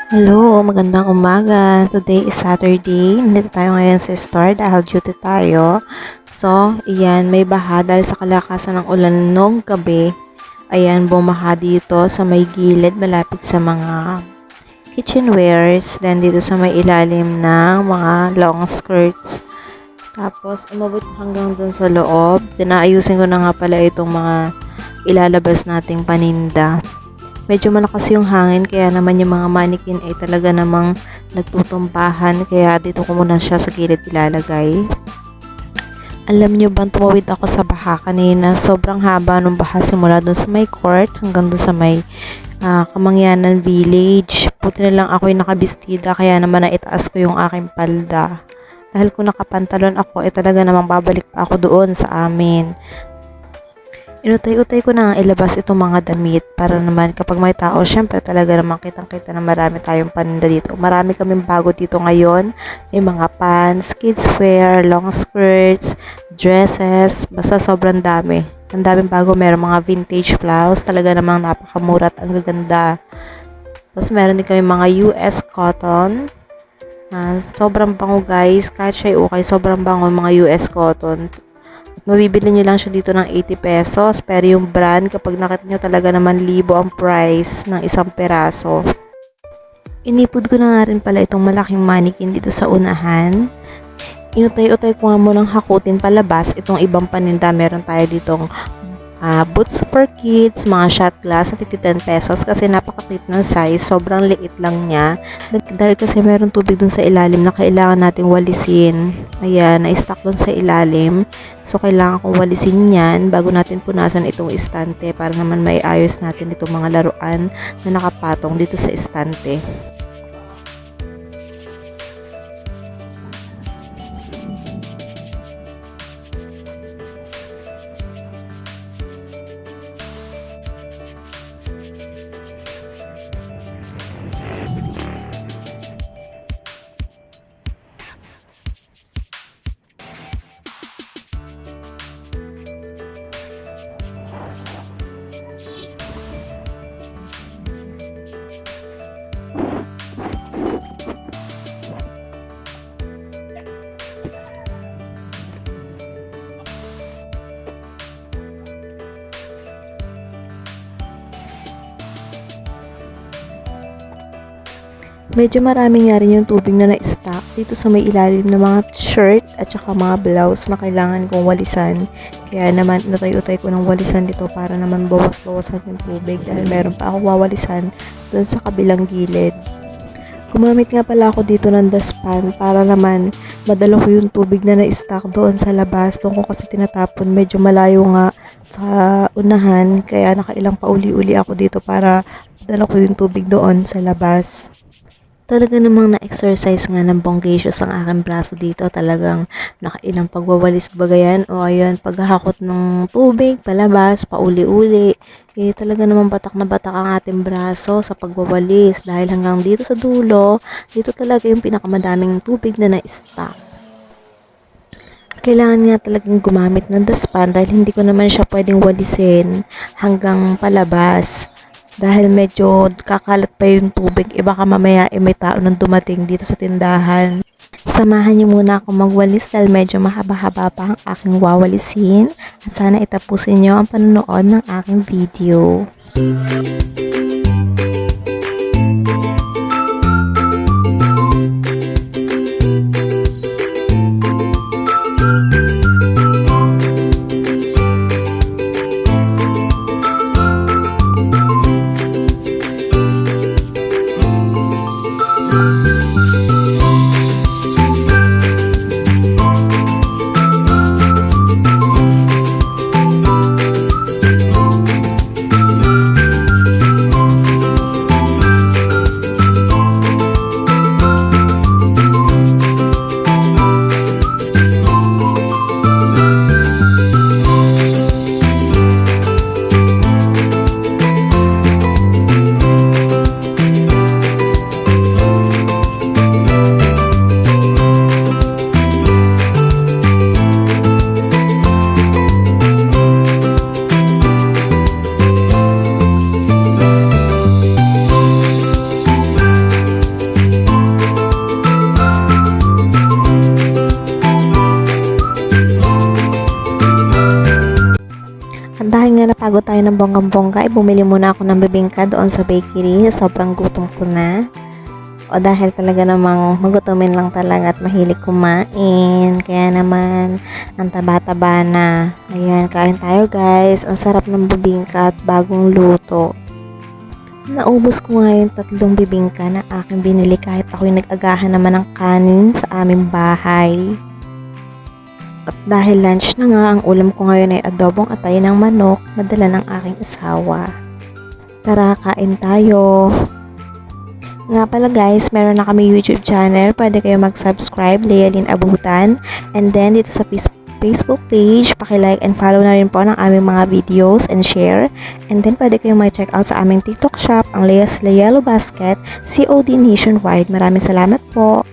Hello, magandang umaga. Today is Saturday. Nandito tayo ngayon sa store dahil duty tayo. So, iyan, may baha dahil sa kalakasan ng ulan nung gabi. Ayan, bumaha dito sa may gilid malapit sa mga kitchenwares. Then dito sa may ilalim ng mga long skirts. Tapos, umabot hanggang dun sa loob. Tinaayusin ko na nga pala itong mga ilalabas nating paninda. Medyo malakas yung hangin kaya naman yung mga mannequin ay talaga namang nagtutumpahan kaya dito ko muna siya sa gilid ilalagay. Alam nyo bang tumawid ako sa baha kanina? Sobrang haba nung baha simula dun sa may court hanggang dun sa may Kamangyanan Village. Buti na lang ako'y nakabistida kaya naman naitaas ko yung aking palda. Dahil kung nakapantalon ako, talaga namang babalik pa ako doon sa amin. Inutay-utay ko na nga ilabas itong mga damit para naman kapag may tao, syempre talaga naman kitang-kita na marami tayong paninda dito. Marami kaming bago dito ngayon. May mga pants, kids wear, long skirts, dresses, basta sobrang dami. Ang daming bago, meron mga vintage blouse, talaga namang napakamura at ang gaganda. Tapos meron din kami mga US cotton. Sobrang bango guys, kahit siya'y okay, sobrang bango mga US cotton. Mabibili nyo lang siya dito ng 80 pesos. Pero yung brand, kapag nakita nyo talaga naman libo ang price ng isang peraso. Inipod ko na nga rin pala itong malaking mannequin dito sa unahan. Inutay-utay ko nga munang hakutin palabas itong ibang paninda. Meron tayo ditong boots for kids, mga shot glass na 10 pesos kasi napakakit ng size, sobrang liit lang niya. Dahil kasi meron tubig dun sa ilalim na kailangan nating walisin. Ayan, na-stock dun sa ilalim. So, kailangan kong walisin yan bago natin punasan itong istante para naman may ayos natin itong mga laruan na nakapatong dito sa istante. Medyo marami nga rin yung tubig na na-stock dito sa may ilalim ng mga shirt at saka mga blouse na kailangan kong walisan. Kaya naman natay-utay ko ng walisan dito para naman bawas-bawasan yung tubig dahil meron pa ako wawalisan doon sa kabilang gilid. Gumamit nga pala ako dito ng dustpan para naman madala ko yung tubig na na-stock doon sa labas. Doon ko kasi tinatapon, medyo malayo nga sa unahan kaya nakailang pauli-uli ako dito para madala ko yung tubig doon sa labas. Talaga namang na-exercise nga ng bonggacious ang aking braso dito. Talagang nakailang pagwawalis bagayan o ayun, paghahakot ng tubig, palabas, pauli-uli. Talaga namang batak na batak ang ating braso sa pagwawalis dahil hanggang dito sa dulo, dito talaga yung pinakamadaming tubig na na-stock. Kailangan nga talagang gumamit ng dustpan dahil hindi ko naman siya pwedeng walisin hanggang palabas. Dahil medyo kakalat pa yung tubig, baka mamaya may tao nang dumating dito sa tindahan. Samahan niyo muna ako magwalis dahil medyo mahaba-haba pa ang aking wawalisin. At sana itapusin niyo ang panonood ng aking video. bago tayo ng bonggang-bongga, ay bumili muna ako ng bibingka doon sa bakery. Sobrang gutom ko na. O dahil talaga namang magutumin lang talaga at mahilig kumain. Kaya naman, ang taba-taba na. Ayan, kain tayo guys. Ang sarap ng bibingka at bagong luto. Naubos ko nga yung 3 bibingka na aking binili kahit ako'y nag-agahan naman ng kanin sa aming bahay. At dahil lunch na nga, ang ulam ko ngayon ay adobong atay ng manok na dala ng aking asawa. Tara, kain tayo! Nga pala guys, meron na kami YouTube channel. Pwede kayo mag-subscribe, Lealyn Abutan. And then dito sa Facebook page, paki-like and follow na rin po ng aming mga videos and share. And then pwede kayong mag-check out sa aming TikTok shop, ang Lea's Yellow Basket, COD nationwide. Maraming salamat po!